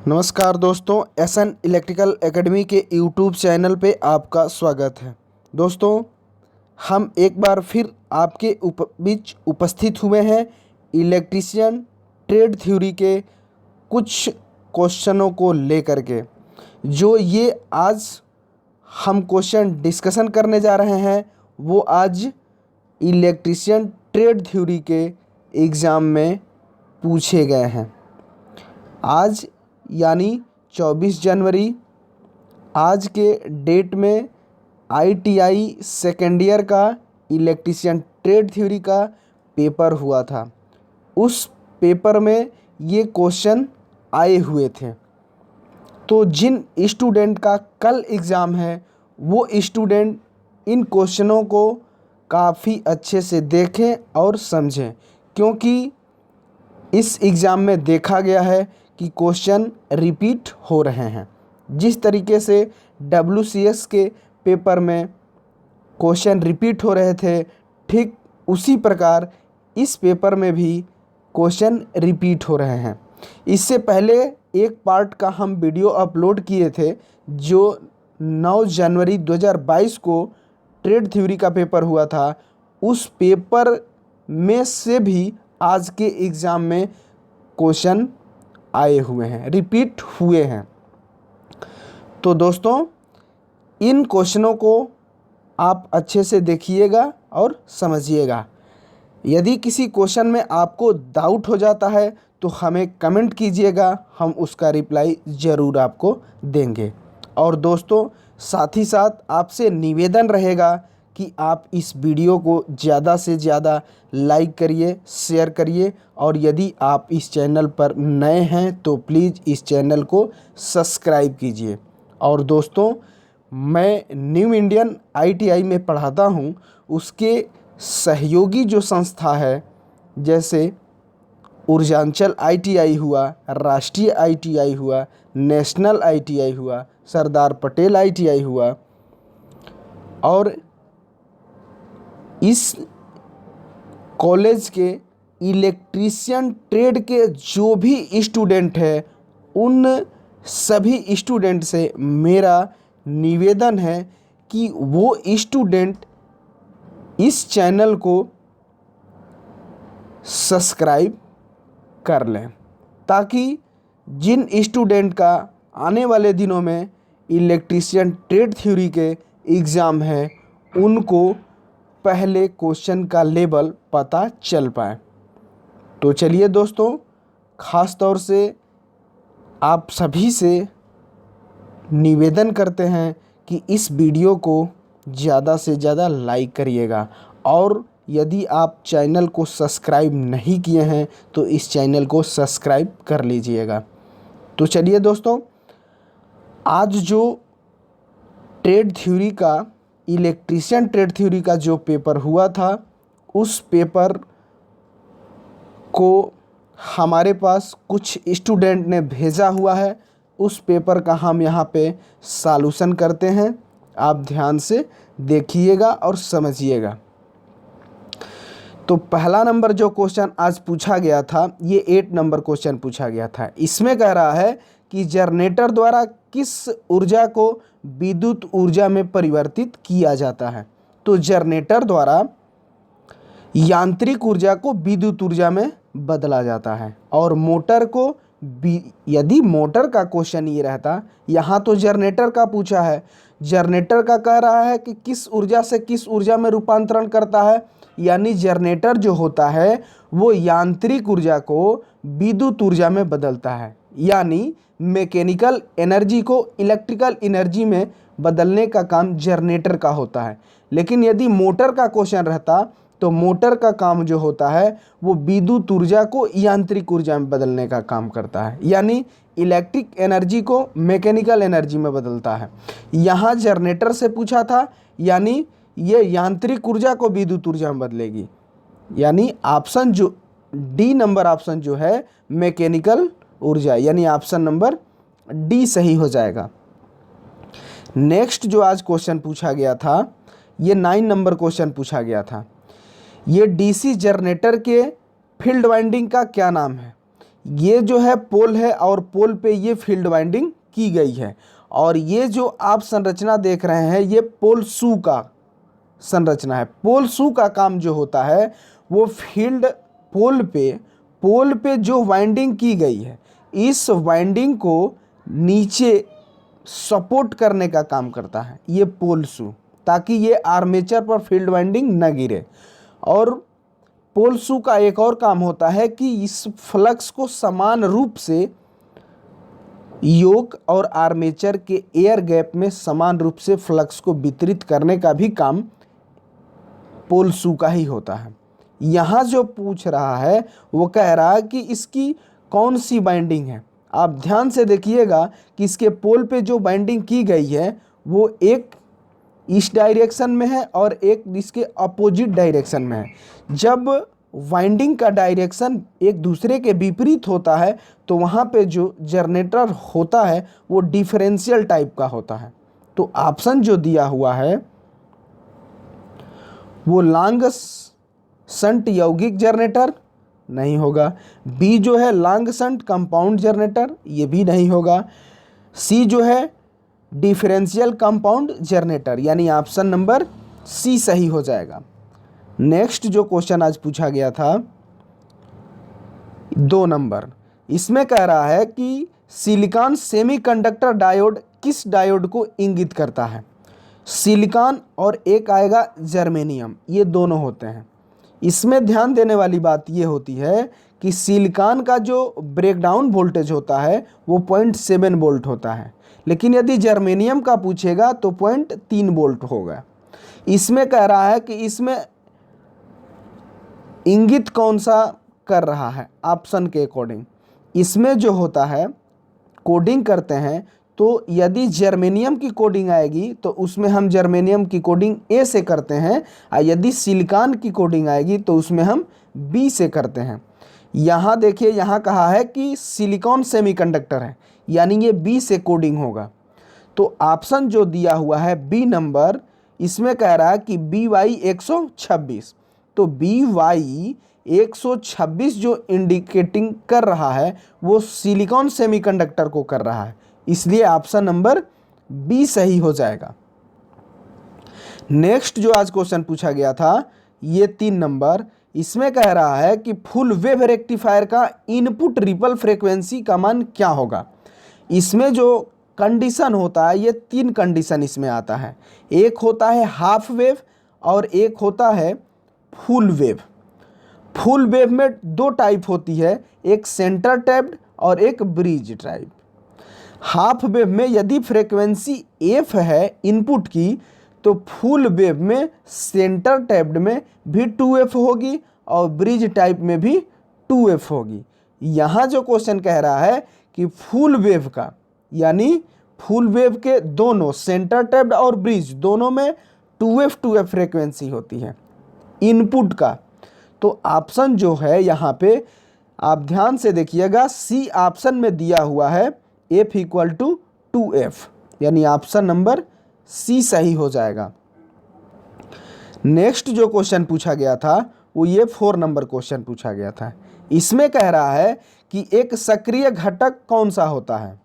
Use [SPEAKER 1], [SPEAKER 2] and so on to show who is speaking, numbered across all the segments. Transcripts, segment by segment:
[SPEAKER 1] नमस्कार दोस्तों, SN electrical academy के यूट्यूब चैनल पे आपका स्वागत है। दोस्तों, हम एक बार फिर आपके बीच उपस्थित हुए हैं इलेक्ट्रीशियन ट्रेड थ्योरी के कुछ क्वेश्चनों को लेकर के। जो ये आज हम क्वेश्चन डिस्कशन करने जा रहे हैं वो आज इलेक्ट्रीशियन ट्रेड थ्योरी के एग्ज़ाम में पूछे गए हैं। आज यानी 24 जनवरी आज के डेट में आईटीआई सेकेंड ईयर का इलेक्ट्रीशियन ट्रेड थ्योरी का पेपर हुआ था। उस पेपर में ये क्वेश्चन आए हुए थे। तो जिन स्टूडेंट का कल एग्ज़ाम है वो स्टूडेंट इन क्वेश्चनों को काफ़ी अच्छे से देखें और समझें, क्योंकि इस एग्ज़ाम में देखा गया है कि क्वेश्चन रिपीट हो रहे हैं। जिस तरीके से WCS के पेपर में क्वेश्चन रिपीट हो रहे थे, ठीक उसी प्रकार इस पेपर में भी क्वेश्चन रिपीट हो रहे हैं। इससे पहले एक पार्ट का हम वीडियो अपलोड किए थे जो 9 जनवरी 2022 को ट्रेड थ्योरी का पेपर हुआ था। उस पेपर में से भी आज के एग्ज़ाम में क्वेश्चन आए हुए हैं, रिपीट हुए हैं। तो दोस्तों, इन क्वेश्चनों को आप अच्छे से देखिएगा और समझिएगा। यदि किसी क्वेश्चन में आपको डाउट हो जाता है तो हमें कमेंट कीजिएगा, हम उसका रिप्लाई ज़रूर आपको देंगे। और दोस्तों, साथ ही साथ आपसे निवेदन रहेगा कि आप इस वीडियो को ज़्यादा से ज़्यादा लाइक करिए, शेयर करिए, और यदि आप इस चैनल पर नए हैं तो प्लीज़ इस चैनल को सब्सक्राइब कीजिए। और दोस्तों, मैं न्यू इंडियन आईटीआई में पढ़ाता हूँ, उसके सहयोगी जो संस्था है, जैसे ऊर्जांचल आईटीआई हुआ, राष्ट्रीय आईटीआई हुआ, नेशनल आईटीआई हुआ, सरदार पटेल आईटीआई हुआ, और इस कॉलेज के इलेक्ट्रीशियन ट्रेड के जो भी स्टूडेंट हैं, उन सभी स्टूडेंट से मेरा निवेदन है कि वो स्टूडेंट इस चैनल को सब्सक्राइब कर लें, ताकि जिन स्टूडेंट का आने वाले दिनों में इलेक्ट्रीशियन ट्रेड थ्योरी के एग्ज़ाम है उनको पहले क्वेश्चन का लेवल पता चल पाए। तो चलिए दोस्तों, ख़ास तौर से आप सभी से निवेदन करते हैं कि इस वीडियो को ज़्यादा से ज़्यादा लाइक करिएगा, और यदि आप चैनल को सब्सक्राइब नहीं किए हैं तो इस चैनल को सब्सक्राइब कर लीजिएगा। तो चलिए दोस्तों, आज जो ट्रेड थ्योरी का इलेक्ट्रीशियन ट्रेड थ्योरी का जो पेपर हुआ था, उस पेपर को हमारे पास कुछ स्टूडेंट ने भेजा हुआ है। उस पेपर का हम यहाँ पे सॉल्यूशन करते हैं। आप ध्यान से देखिएगा और समझिएगा। तो पहला नंबर जो क्वेश्चन आज पूछा गया था, ये 8 नंबर क्वेश्चन पूछा गया था। इसमें कह रहा है कि जनरेटर द्वारा किस ऊर्जा को विद्युत ऊर्जा में परिवर्तित किया जाता है। तो जनरेटर द्वारा यांत्रिक ऊर्जा को विद्युत ऊर्जा में बदला जाता है। और मोटर को यदि मोटर का क्वेश्चन ये रहता, यहाँ तो जनरेटर का पूछा है, जनरेटर का कह रहा है कि किस ऊर्जा से किस ऊर्जा में रूपांतरण करता है, यानी जनरेटर जो होता है वो यांत्रिक ऊर्जा को विद्युत ऊर्जा में बदलता है, यानी मैकेनिकल एनर्जी को इलेक्ट्रिकल एनर्जी में बदलने का काम जनरेटर का होता है। लेकिन यदि मोटर का क्वेश्चन रहता तो मोटर का काम जो होता है वो विद्युत ऊर्जा को यांत्रिक ऊर्जा में बदलने का काम करता है, यानी इलेक्ट्रिक एनर्जी को मैकेनिकल एनर्जी में बदलता है। यहाँ जनरेटर से पूछा था, यानी ये यांत्रिक ऊर्जा को विद्युत ऊर्जा में बदलेगी, यानी ऑप्शन जो डी नंबर ऑप्शन जो है मैकेनिकल ऊर्जा, यानी ऑप्शन नंबर डी सही हो जाएगा। नेक्स्ट जो आज क्वेश्चन पूछा गया था, ये 9 नंबर क्वेश्चन पूछा गया था। ये डीसी जनरेटर के फील्ड वाइंडिंग का क्या नाम है। ये जो है पोल है और पोल पे ये फील्ड वाइंडिंग की गई है। और ये जो आप संरचना देख रहे हैं ये पोल शू का संरचना है। पोल शू का काम जो होता है वो फील्ड पोल पे जो वाइंडिंग की गई है इस वाइंडिंग को नीचे सपोर्ट करने का काम करता है ये पोल शू, ताकि ये आर्मेचर पर फील्ड वाइंडिंग न गिरे। और पोल शू का एक और काम होता है कि इस फ्लक्स को समान रूप से योक और आर्मेचर के एयर गैप में समान रूप से फ्लक्स को वितरित करने का भी काम पोल शू का ही होता है। यहाँ जो पूछ रहा है वो कह रहा है कि इसकी कौन सी बाइंडिंग है। आप ध्यान से देखिएगा कि इसके पोल पे जो बाइंडिंग की गई है वो एक इस डायरेक्शन में है और एक इसके अपोजिट डायरेक्शन में है। जब वाइंडिंग का डायरेक्शन एक दूसरे के विपरीत होता है तो वहाँ पे जो जनरेटर होता है वो डिफरेंशियल टाइप का होता है। तो ऑप्शन जो दिया हुआ है वो लॉन्ग शंट यौगिक जनरेटर नहीं होगा। बी जो है लॉन्ग शंट कंपाउंड जनरेटर, ये भी नहीं होगा। सी जो है डिफरेंशियल कंपाउंड जनरेटर, यानी ऑप्शन नंबर सी सही हो जाएगा। नेक्स्ट जो क्वेश्चन आज पूछा गया था 2 नंबर, इसमें कह रहा है कि सिलिकॉन सेमीकंडक्टर डायोड किस डायोड को इंगित करता है। सिलिकॉन और एक आएगा जर्मेनियम, ये दोनों होते हैं। इसमें ध्यान देने वाली बात ये होती है कि सिलिकॉन का जो ब्रेकडाउन वोल्टेज होता है वो 0.7 वोल्ट होता है, लेकिन यदि जर्मेनियम का पूछेगा तो 0.3 वोल्ट होगा। इसमें कह रहा है कि इसमें इंगित कौन सा कर रहा है ऑप्शन के अकॉर्डिंग। इसमें जो होता है कोडिंग करते हैं तो यदि जर्मेनियम की कोडिंग आएगी तो उसमें हम जर्मेनियम की कोडिंग ए से करते हैं, और यदि सिलिकॉन की कोडिंग आएगी तो उसमें हम बी से करते हैं। यहाँ देखिए, यहाँ कहा है कि सिलिकॉन सेमीकंडक्टर है, यानी ये बी से कोडिंग होगा। तो ऑप्शन जो दिया हुआ है बी नंबर, इसमें कह रहा है कि बी वाई 126। तो बी वाई 126 जो इंडिकेटिंग कर रहा है वो सिलिकॉन सेमीकंडक्टर को कर रहा है, इसलिए ऑप्शन नंबर बी सही हो जाएगा। नेक्स्ट जो आज क्वेश्चन पूछा गया था ये 3 नंबर, इसमें कह रहा है कि फुल वेव रेक्टिफायर का इनपुट रिपल फ्रीक्वेंसी का मान क्या होगा। इसमें जो कंडीशन होता है ये 3 कंडीशन इसमें आता है। एक होता है हाफ वेव और एक होता है फुल वेव। फुल वेव में 2 टाइप होती है, एक सेंटर टैप्ड और एक ब्रिज टाइप। हाफ वेव में यदि फ्रीक्वेंसी एफ है इनपुट की तो फुल वेव में सेंटर टैप्ड में भी 2f होगी और ब्रिज टाइप में भी 2f होगी। यहाँ जो क्वेश्चन कह रहा है कि फुल वेव का, यानी फुल वेव के दोनों सेंटर टैप्ड और ब्रिज दोनों में 2f फ्रीक्वेंसी होती है इनपुट का। तो ऑप्शन जो है यहाँ पे आप ध्यान से देखिएगा, सी ऑप्शन में दिया हुआ है f इक्वल टू 2f, यानी ऑप्शन नंबर सी सही हो जाएगा। नेक्स्ट जो क्वेश्चन पूछा गया था वो ये 4 नंबर क्वेश्चन पूछा गया था। इसमें कह रहा है कि एक सक्रिय घटक कौन सा होता है।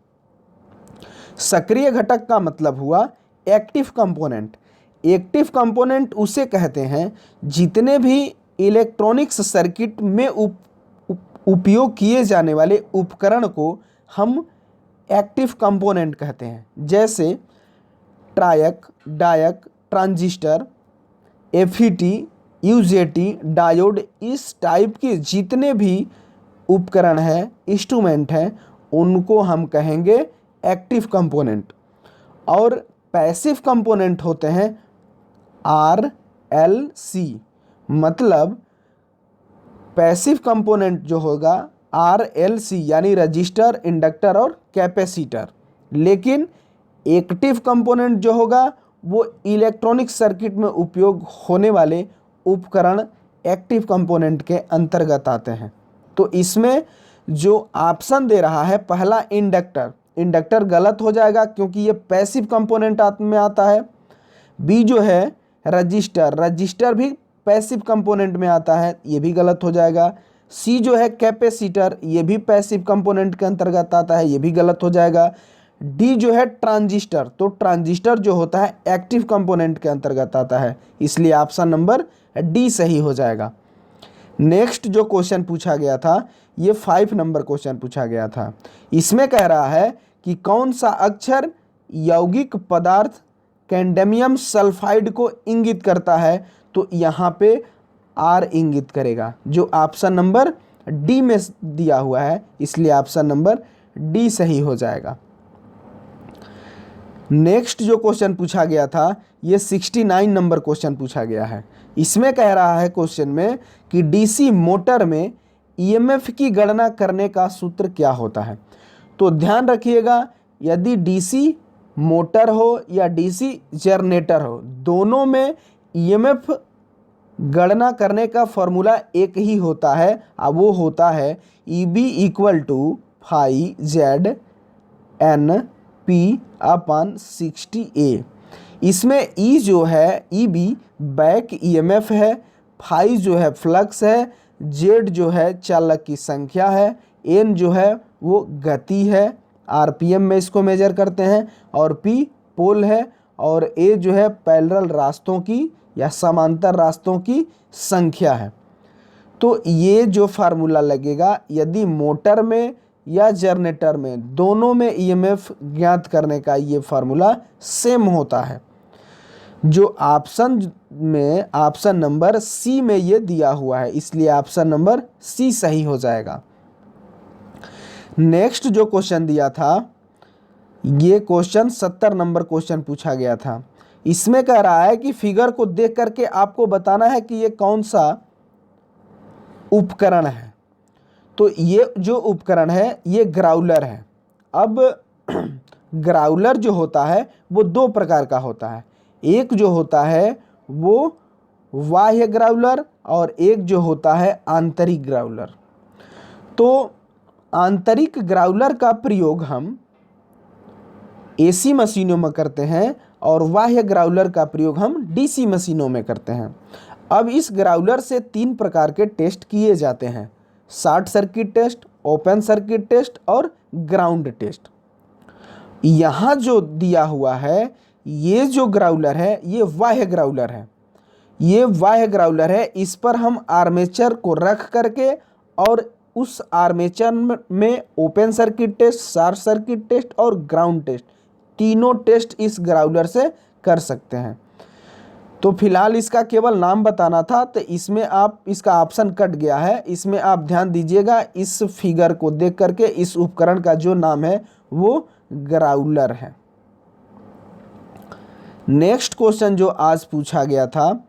[SPEAKER 1] सक्रिय घटक का मतलब हुआ एक्टिव कंपोनेंट। एक्टिव कंपोनेंट उसे कहते हैं जितने भी इलेक्ट्रॉनिक्स सर्किट में उपयोग किए जाने वाले उपकरण को हम एक्टिव कंपोनेंट कहते हैं, जैसे ट्रायक, डायक, ट्रांजिस्टर, एफईटी, यूजेटी, डायोड, इस टाइप के जितने भी उपकरण हैं, इंस्ट्रूमेंट हैं, उनको हम कहेंगे एक्टिव कंपोनेंट। और पैसिव कंपोनेंट होते हैं RLC, मतलब पैसिव कंपोनेंट जो होगा RLC यानी रजिस्टर, इंडक्टर और कैपेसिटर। लेकिन एक्टिव कंपोनेंट जो होगा वो इलेक्ट्रॉनिक सर्किट में उपयोग होने वाले उपकरण एक्टिव कंपोनेंट के अंतर्गत आते हैं। तो इसमें जो ऑप्शन दे रहा है पहला इंडक्टर गलत हो जाएगा क्योंकि ये पैसिव कंपोनेंट में आता है। बी जो है रजिस्टर भी पैसिव कंपोनेंट में आता है, ये भी गलत हो जाएगा। सी जो है कैपेसिटर, ये भी पैसिव कंपोनेंट के अंतर्गत आता है, ये भी गलत हो जाएगा। डी जो है ट्रांजिस्टर, तो ट्रांजिस्टर जो होता है एक्टिव कंपोनेंट के अंतर्गत आता है, इसलिए ऑप्शन नंबर डी सही हो जाएगा। नेक्स्ट जो क्वेश्चन पूछा गया था ये 5 नंबर क्वेश्चन पूछा गया था। इसमें कह रहा है कि कौन सा अक्षर यौगिक पदार्थ कैडमियम सल्फाइड को इंगित करता है, तो यहाँ पे आर इंगित करेगा, जो ऑप्शन नंबर डी में दिया हुआ है, इसलिए ऑप्शन नंबर डी सही हो जाएगा। नेक्स्ट जो क्वेश्चन पूछा गया था ये 69 नंबर क्वेश्चन पूछा गया है। इसमें कह रहा है क्वेश्चन में कि डीसी मोटर में ईएमएफ की गणना करने का सूत्र क्या होता है। तो ध्यान रखिएगा, यदि डीसी मोटर हो या डीसी जनरेटर हो, दोनों में ईएमएफ गणना करने का फॉर्मूला एक ही होता है, और वो होता है EB = phi Z N P/60A। इसमें E जो है EB बैक ईएमएफ है, फाई जो है फ्लक्स है, Z जो है चालक की संख्या है, N जो है वो गति है, आरपीएम में इसको मेजर करते हैं, और P पोल है, और A जो है पैरेलल रास्तों की या समांतर रास्तों की संख्या है। तो ये जो फार्मूला लगेगा, यदि मोटर में या जनरेटर में दोनों में ईएमएफ ज्ञात करने का ये फार्मूला सेम होता है, जो ऑप्शन में ऑप्शन नंबर सी में ये दिया हुआ है, इसलिए ऑप्शन नंबर सी सही हो जाएगा। नेक्स्ट जो क्वेश्चन दिया था ये क्वेश्चन 70 नंबर क्वेश्चन पूछा गया था। इसमें कह रहा है कि फिगर को देख करके आपको बताना है कि ये कौन सा उपकरण है। तो ये जो उपकरण है ये ग्राउलर है। अब ग्राउलर जो होता है वो दो प्रकार का होता है, एक जो होता है वो बाह्य ग्राउलर और एक जो होता है आंतरिक ग्राउलर। तो आंतरिक ग्राउलर का प्रयोग हम एसी मशीनों में करते हैं और बाह्य ग्राउलर का प्रयोग हम डीसी मशीनों में करते हैं। अब इस ग्राउलर से 3 प्रकार के टेस्ट किए जाते हैं, short circuit test, open circuit test और ग्राउंड टेस्ट। यहाँ जो दिया हुआ है ये जो ग्राउलर है ये बाह्य ग्राउलर है, ये बाह्य ग्राउलर है। इस पर हम आर्मेचर को रख करके और उस आर्मेचर में open circuit test, short circuit test और ग्राउंड टेस्ट, तीनों टेस्ट इस ग्राउलर से कर सकते हैं। तो फिलहाल इसका केवल नाम बताना था, तो इसमें आप इसका ऑप्शन कट गया है, इसमें आप ध्यान दीजिएगा। इस फिगर को देख करके इस उपकरण का जो नाम है वो ग्राउलर है। नेक्स्ट क्वेश्चन जो आज पूछा गया था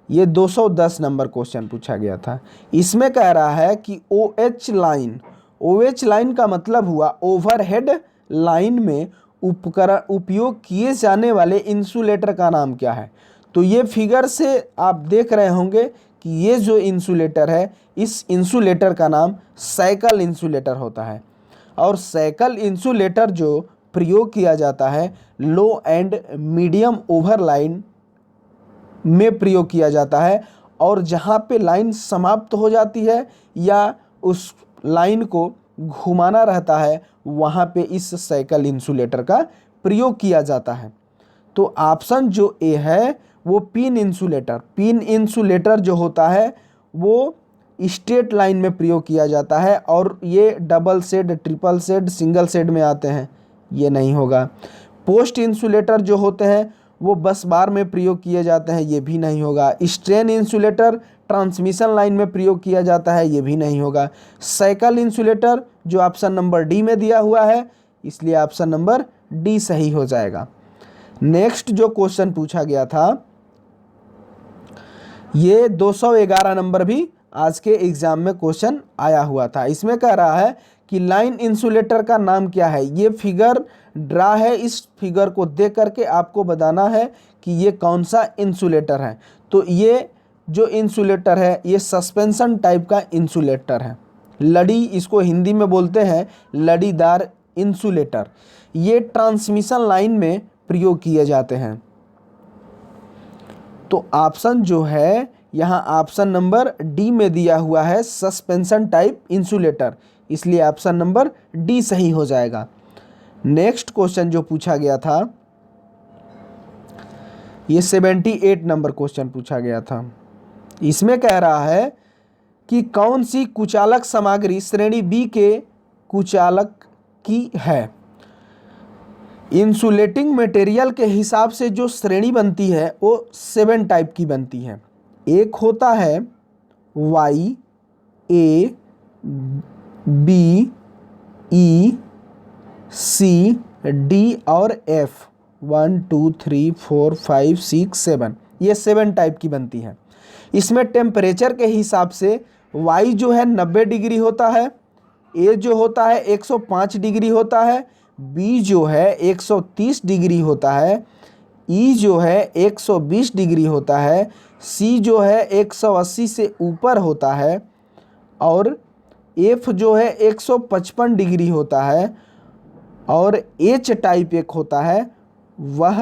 [SPEAKER 1] ये 210 नंबर क्वेश्चन पूछा गया था। इसमें कह रहा है कि OH लाइन, OH लाइन का मतलब हुआ ओवरहेड लाइन में उपयोग किए जाने वाले इंसुलेटर का नाम क्या है। तो ये फिगर से आप देख रहे होंगे कि ये जो इंसुलेटर है इस इंसुलेटर का नाम साइकिल इंसुलेटर होता है, और साइकिल इंसुलेटर जो प्रयोग किया जाता है लो एंड मीडियम ओवर लाइन में प्रयोग किया जाता है, और जहाँ पे लाइन समाप्त हो जाती है या उस लाइन को घुमाना रहता है वहाँ पे इस साइकिल इंसुलेटर का प्रयोग किया जाता है। तो ऑप्शन जो ए है वो पिन इंसुलेटर, पिन इंसुलेटर जो होता है वो स्ट्रेट लाइन में प्रयोग किया जाता है, और ये double shade, triple shade, single shade में आते हैं, ये नहीं होगा। पोस्ट इंसुलेटर जो होते हैं वो बस बार में प्रयोग किए जाते हैं, ये भी नहीं होगा। स्ट्रेन इंसुलेटर ट्रांसमिशन लाइन में प्रयोग किया जाता है, ये भी नहीं होगा। साइकिल इंसुलेटर जो ऑप्शन नंबर डी में दिया हुआ है, इसलिए ऑप्शन नंबर डी सही हो जाएगा। नेक्स्ट जो क्वेश्चन पूछा गया था ये 211 नंबर भी आज के एग्जाम में क्वेश्चन आया हुआ था। इसमें कह रहा है कि लाइन इंसुलेटर का नाम क्या है। ये फिगर ड्रा है, इस फिगर को देख करके आपको बताना है कि ये कौन सा इंसुलेटर है। तो ये जो इंसुलेटर है ये सस्पेंशन टाइप का इंसुलेटर है, लड़ी इसको हिंदी में बोलते हैं, लड़ीदार इंसुलेटर। ये ट्रांसमिशन लाइन में प्रयोग किए जाते हैं। तो ऑप्शन जो है यहाँ ऑप्शन नंबर डी में दिया हुआ है सस्पेंशन टाइप इंसुलेटर, इसलिए ऑप्शन नंबर डी सही हो जाएगा। नेक्स्ट क्वेश्चन जो पूछा गया था, ये 78 नंबर क्वेश्चन पूछा गया था। इसमें कह रहा है कि कौन सी कुचालक सामग्री श्रेणी बी के कुचालक की है। इंसुलेटिंग मटेरियल के हिसाब से जो श्रेणी बनती है वो 7 टाइप की बनती है। एक होता है वाई, ए, बी, ई, सी, डी और एफ। 1 2 3 4 5 6 7, ये 7 टाइप की बनती है। इसमें टेम्परेचर के हिसाब से वाई जो है 90 डिग्री होता है, ए जो होता है 105 डिग्री होता है, बी जो है 130 डिग्री होता है, ई जो है 120 डिग्री होता है, सी जो है 180 से ऊपर होता है और एफ जो है 155 डिग्री होता है और एच टाइप एक होता है वह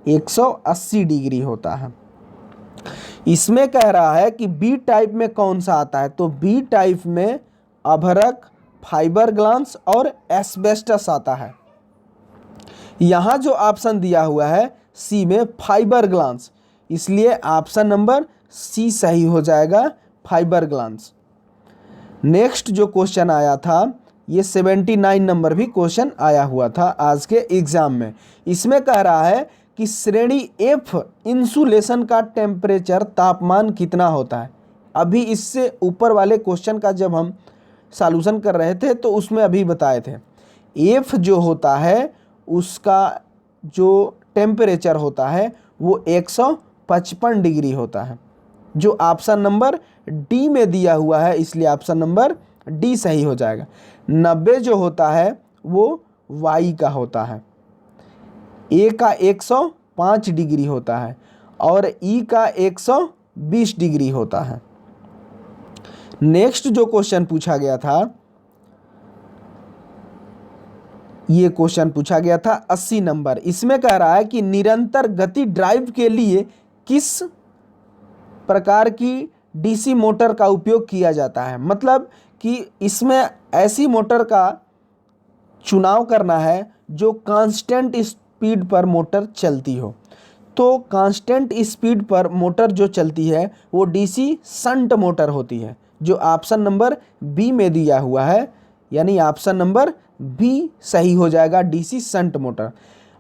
[SPEAKER 1] 180 डिग्री होता है। इसमें कह रहा है कि बी टाइप में कौन सा आता है, तो बी टाइप में अभ्रक, फाइबर ग्लास और एस्बेस्टस आता है। यहाँ जो ऑप्शन दिया हुआ है सी में फाइबर ग्लास, इसलिए ऑप्शन नंबर सी सही हो जाएगा, फाइबर ग्लास। नेक्स्ट जो क्वेश्चन आया था, ये 79 नंबर भी क्वेश्चन आया हुआ था आज के एग्जाम में। इसमें कह रहा है कि श्रेणी एफ इंसुलेशन का टेम्परेचर तापमान कितना होता है। अभी इससे ऊपर वाले क्वेश्चन का जब हम सॉल्यूशन कर रहे थे तो उसमें अभी बताए थे एफ जो होता है उसका जो टेम्परेचर होता है वो 155 डिग्री होता है, जो ऑप्शन नंबर डी में दिया हुआ है, इसलिए ऑप्शन नंबर डी सही हो जाएगा। 90 जो होता है वो वाई का होता है, ए का 105 डिग्री होता है और ई का 120 डिग्री होता है। नेक्स्ट जो क्वेश्चन पूछा गया था, ये क्वेश्चन पूछा गया था 80 नंबर। इसमें कह रहा है कि निरंतर गति ड्राइव के लिए किस प्रकार की डीसी मोटर का उपयोग किया जाता है। मतलब कि इसमें ऐसी मोटर का चुनाव करना है जो कांस्टेंट स्पीड पर मोटर चलती हो। तो कांस्टेंट स्पीड पर मोटर जो चलती है वो डीसी शंट मोटर होती है, जो ऑप्शन नंबर बी में दिया हुआ है, यानी ऑप्शन नंबर बी सही हो जाएगा, DC shunt motor.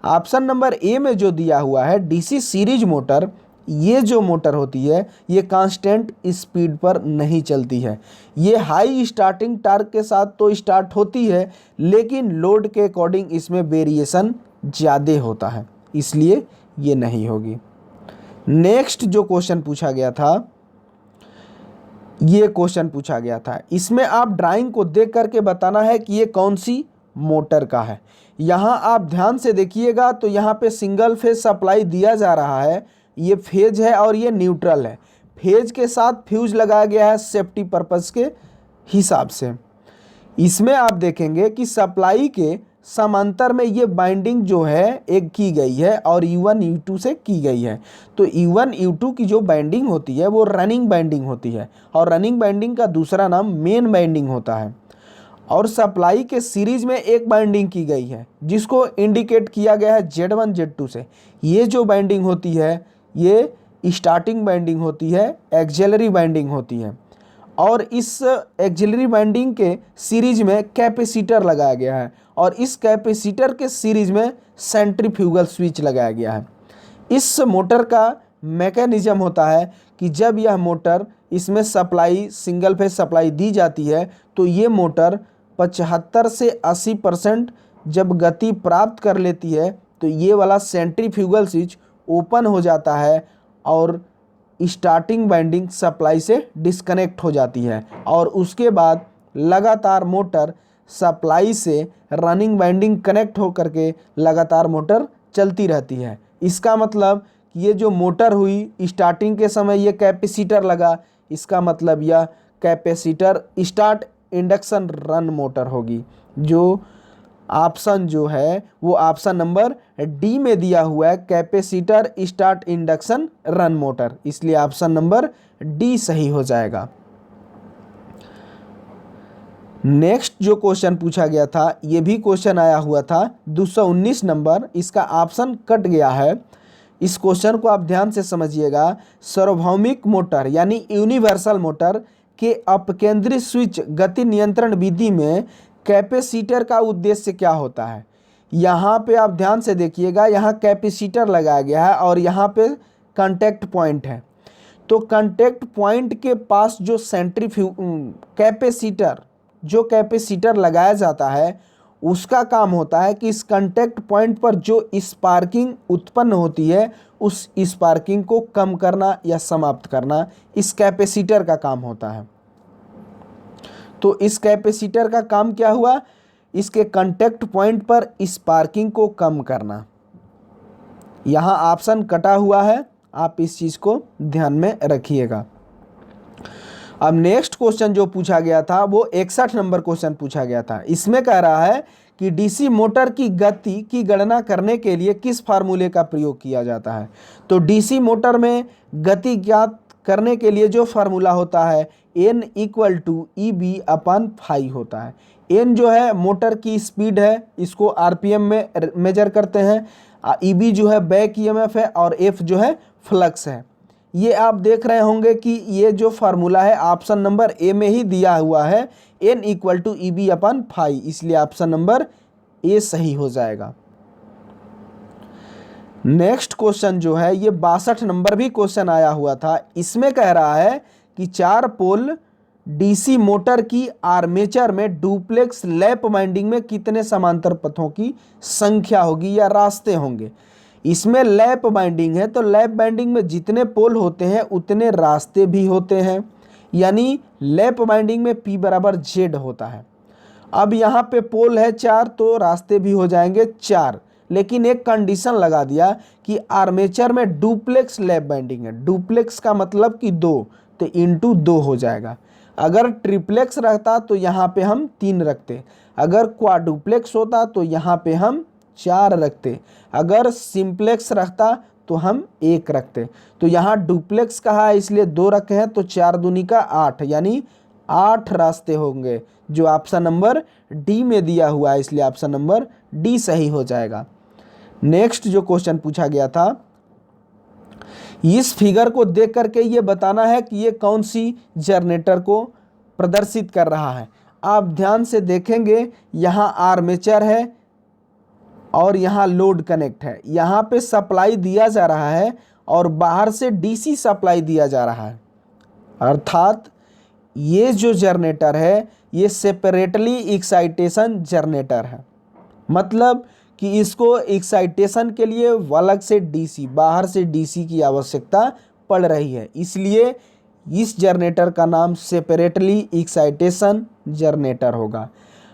[SPEAKER 1] Option number A में जो दिया हुआ है डीसी सीरीज मोटर, ये जो मोटर होती है ये कांस्टेंट स्पीड पर नहीं चलती है। ये हाई स्टार्टिंग टार्क के साथ तो स्टार्ट होती है लेकिन लोड के अकॉर्डिंग इसमें वेरिएशन ज़्यादा होता है, इसलिए ये नहीं होगी। नेक्स्ट जो क्वेश्चन पूछा गया था, ये क्वेश्चन पूछा गया था, इसमें आप ड्राइंग को देख करके बताना है कि ये कौन सी मोटर का है। यहाँ आप ध्यान से देखिएगा तो यहाँ पे सिंगल फेज सप्लाई दिया जा रहा है, ये फेज है और ये न्यूट्रल है। फेज के साथ फ्यूज लगाया गया है सेफ्टी पर्पस के हिसाब से। इसमें आप देखेंगे कि सप्लाई के समांतर में ये बाइंडिंग जो है एक की गई है और U1 U2 से की गई है। तो U1 U2 की जो बाइंडिंग होती है वो रनिंग बाइंडिंग होती है और रनिंग बाइंडिंग का दूसरा नाम मेन बाइंडिंग होता है। और सप्लाई के सीरीज में एक बाइंडिंग की गई है जिसको इंडिकेट किया गया है Z1 Z2 से। ये जो बाइंडिंग होती है ये स्टार्टिंग बाइंडिंग होती है, एक्सिलरी बाइंडिंग होती है। और इस एक्सिलरी बाइंडिंग के सीरीज में कैपेसिटर लगाया गया है और इस कैपेसिटर के सीरीज में सेंट्रीफ्यूगल स्विच लगाया गया है। इस मोटर का मैकेनिज्म होता है कि जब यह मोटर इसमें सप्लाई सिंगल फेज सप्लाई दी जाती है तो ये मोटर 75 से 80% जब गति प्राप्त कर लेती है तो ये वाला सेंट्रीफ्यूगल स्विच ओपन हो जाता है और स्टार्टिंग बाइंडिंग सप्लाई से डिस्कनेक्ट हो जाती है और उसके बाद लगातार मोटर सप्लाई से रनिंग बाइंडिंग कनेक्ट हो करके लगातार मोटर चलती रहती है। इसका मतलब ये जो मोटर हुई स्टार्टिंग के समय ये कैपेसिटर लगा, इसका मतलब यह capacitor start induction run motor होगी, जो ऑप्शन जो है वो ऑप्शन नंबर डी में दिया हुआ है, capacitor start induction run motor, इसलिए ऑप्शन नंबर डी सही हो जाएगा। नेक्स्ट जो क्वेश्चन पूछा गया था, ये भी क्वेश्चन आया हुआ था 219 नंबर, इसका ऑप्शन कट गया है। इस क्वेश्चन को आप ध्यान से समझिएगा। सार्वभौमिक मोटर यानी यूनिवर्सल मोटर के अपकेंद्रित स्विच गति नियंत्रण विधि में कैपेसिटर का उद्देश्य क्या होता है? यहाँ पे आप ध्यान से देखिएगा, यहाँ कैपेसिटर लगाया गया है और यहाँ पे कांटेक्ट पॉइंट है। तो कांटेक्ट पॉइंट के पास जो कैपेसिटर लगाया जाता है, उसका काम होता है कि इस कांटेक्ट पॉइंट पर जो स्पार्किंग उत्पन्न होती है, उस स्पार्किंग को कम करना या समाप्त करना इस कैपेसिटर का काम होता है। तो इस कैपेसिटर का काम क्या हुआ? इसके कांटेक्ट पॉइंट पर स्पार्किंग को कम करना। यहाँ ऑप्शन कटा हुआ है, आप इस चीज़ को ध्यान में रखिएगा। अब नेक्स्ट क्वेश्चन जो पूछा गया था वो 61 नंबर क्वेश्चन पूछा गया था। इसमें कह रहा है कि डीसी मोटर की गति की गणना करने के लिए किस फार्मूले का प्रयोग किया जाता है? तो डीसी मोटर में गति ज्ञात करने के लिए जो फार्मूला होता है N = EB/φ होता है। N जो है मोटर की स्पीड है, इसको RPM में मेजर करते हैं। EB जो है बैक EMF है और F जो है फ्लक्स है। ये आप देख रहे होंगे कि ये जो फार्मूला है ऑप्शन नंबर ए में ही दिया हुआ है, N = EB/φ, इसलिए ऑप्शन नंबर ए सही हो जाएगा। नेक्स्ट क्वेश्चन जो है ये 62 नंबर भी क्वेश्चन आया हुआ था। इसमें कह रहा है कि 4 पोल डीसी मोटर की आर्मेचर में डुप्लेक्स लैप वाइंडिंग में कितने समांतर पथों की संख्या होगी या रास्ते होंगे? इसमें लैप वाइंडिंग है, तो लैप वाइंडिंग में जितने पोल होते हैं उतने रास्ते भी होते हैं, यानी लैप वाइंडिंग में P = Z होता है। अब यहाँ पे पोल है 4 तो रास्ते भी हो जाएंगे 4, लेकिन एक कंडीशन लगा दिया कि आर्मेचर में डुप्लेक्स लैप वाइंडिंग है। डुप्लेक्स का मतलब कि 2, तो × 2 हो जाएगा। अगर ट्रिप्लेक्स रहता तो यहाँ पे हम 3 रखते, अगर क्वाड्रुप्लेक्स होता तो यहाँ पे हम 4 रखते, अगर सिंप्लेक्स रहता तो हम 1 रखते। तो यहाँ डुप्लेक्स कहा है इसलिए 2 रखे हैं, तो 4 दूनी का 8, यानी 8 रास्ते होंगे, जो ऑप्शन नंबर डी में दिया हुआ है, इसलिए ऑप्शन नंबर डी सही हो जाएगा। नेक्स्ट जो क्वेश्चन पूछा गया था, इस फिगर को देख करके ये बताना है कि ये कौन सी जनरेटर को प्रदर्शित कर रहा है। आप ध्यान से देखेंगे, यहाँ आर्मेचर है और यहाँ लोड कनेक्ट है, यहाँ पे सप्लाई दिया जा रहा है और बाहर से डीसी सप्लाई दिया जा रहा है। अर्थात ये जो जनरेटर है ये सेपरेटली एक्साइटेशन जनरेटर है, मतलब कि इसको एक्साइटेशन के लिए अलग से डीसी, बाहर से डीसी की आवश्यकता पड़ रही है, इसलिए इस जनरेटर का नाम सेपरेटली एक्साइटेशन जनरेटर होगा।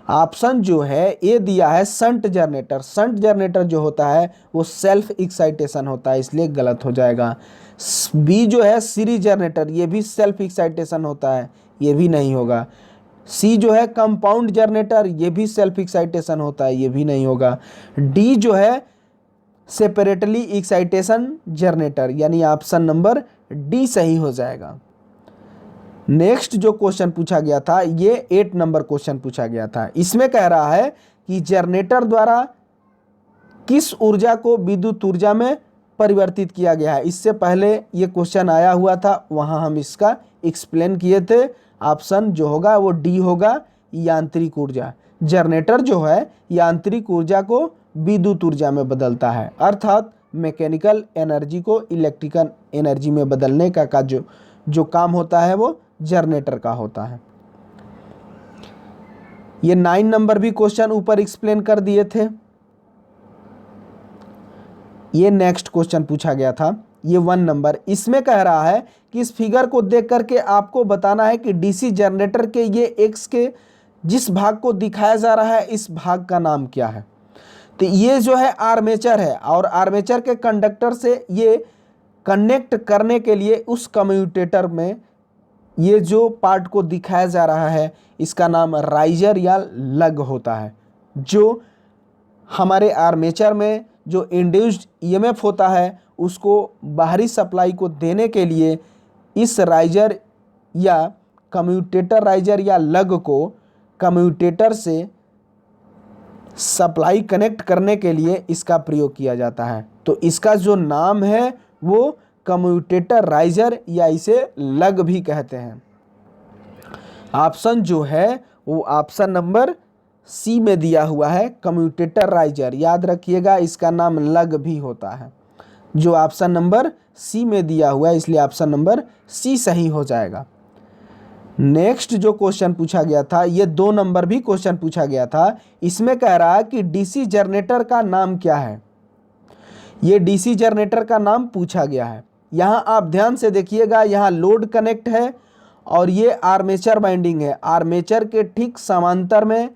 [SPEAKER 1] ऑप्शन जो है ए दिया है शंट जनरेटर। शंट जनरेटर जो होता है वो सेल्फ एक्साइटेशन होता है, इसलिए गलत हो जाएगा। बी जो है सीरीज जनरेटर, ये भी सेल्फ एक्साइटेशन होता है, ये भी नहीं होगा। सी जो है कंपाउंड जनरेटर, ये भी सेल्फ एक्साइटेशन होता है, ये भी नहीं होगा। डी जो है सेपरेटली एक्साइटेशन जनरेटर, यानी ऑप्शन नंबर डी सही हो जाएगा। नेक्स्ट जो क्वेश्चन पूछा गया था ये 8 नंबर क्वेश्चन पूछा गया था। इसमें कह रहा है कि जनरेटर द्वारा किस ऊर्जा को विद्युत ऊर्जा में परिवर्तित किया गया है। इससे पहले ये क्वेश्चन आया हुआ था, वहाँ हम इसका एक्सप्लेन किए थे। ऑप्शन जो होगा वो डी होगा, यांत्रिक ऊर्जा। जनरेटर जो है यांत्रिक ऊर्जा को विद्युत ऊर्जा में बदलता है, अर्थात मैकेनिकल एनर्जी को इलेक्ट्रिकल एनर्जी में बदलने का जो काम होता है वो जनरेटर का होता है। ये 9 नंबर भी क्वेश्चन ऊपर एक्सप्लेन कर दिए थे। ये नेक्स्ट क्वेश्चन पूछा गया था, ये 1 नंबर। इसमें कह रहा है कि इस फिगर को देख करके आपको बताना है कि डीसी जनरेटर के ये एक्स के जिस भाग को दिखाया जा रहा है इस भाग का नाम क्या है। तो ये जो है आर्मेचर है और आर्मेचर के कंडक्टर से ये कनेक्ट करने के लिए उस कम्यूटेटर में ये जो पार्ट को दिखाया जा रहा है इसका नाम राइजर या लग होता है, जो हमारे आर्मेचर में जो इंड्यूस्ड ईएमएफ होता है उसको बाहरी सप्लाई को देने के लिए इस राइजर या कम्यूटेटर राइजर या लग को कम्यूटेटर से सप्लाई कनेक्ट करने के लिए इसका प्रयोग किया जाता है। तो इसका जो नाम है वो कम्यूटेटर राइजर या इसे लग भी कहते हैं। ऑप्शन जो है वो ऑप्शन नंबर सी में दिया हुआ है, कम्यूटेटर राइजर। याद रखिएगा इसका नाम लग भी होता है, जो ऑप्शन नंबर सी में दिया हुआ है, इसलिए ऑप्शन नंबर सी सही हो जाएगा। नेक्स्ट जो क्वेश्चन पूछा गया था, ये 2 नंबर भी क्वेश्चन पूछा गया था। इसमें कह रहा है कि डीसी जनरेटर का नाम क्या है। ये डीसी जनरेटर का नाम पूछा गया है। यहाँ आप ध्यान से देखिएगा, यहाँ लोड कनेक्ट है और ये आर्मेचर वाइंडिंग है। आर्मेचर के ठीक समांतर में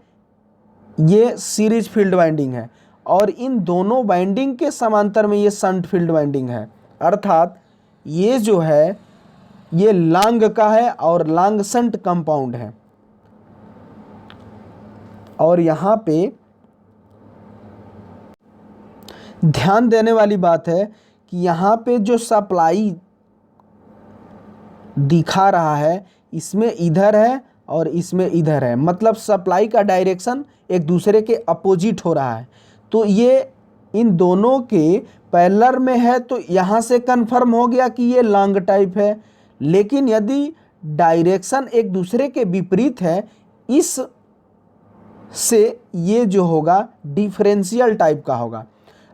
[SPEAKER 1] ये सीरीज फील्ड वाइंडिंग है और इन दोनों वाइंडिंग के समांतर में ये शंट फील्ड वाइंडिंग है। अर्थात ये जो है ये लॉन्ग का है और लॉन्ग शंट कंपाउंड है। और यहाँ पे ध्यान देने वाली बात है कि यहाँ पे जो सप्लाई दिखा रहा है इसमें इधर है और इसमें इधर है, मतलब सप्लाई का डायरेक्शन एक दूसरे के अपोजिट हो रहा है। तो ये इन दोनों के पैरेलल में है, तो यहाँ से कंफर्म हो गया कि ये लॉन्ग टाइप है। लेकिन यदि डायरेक्शन एक दूसरे के विपरीत है, इस से ये जो होगा डिफरेंशियल टाइप का होगा।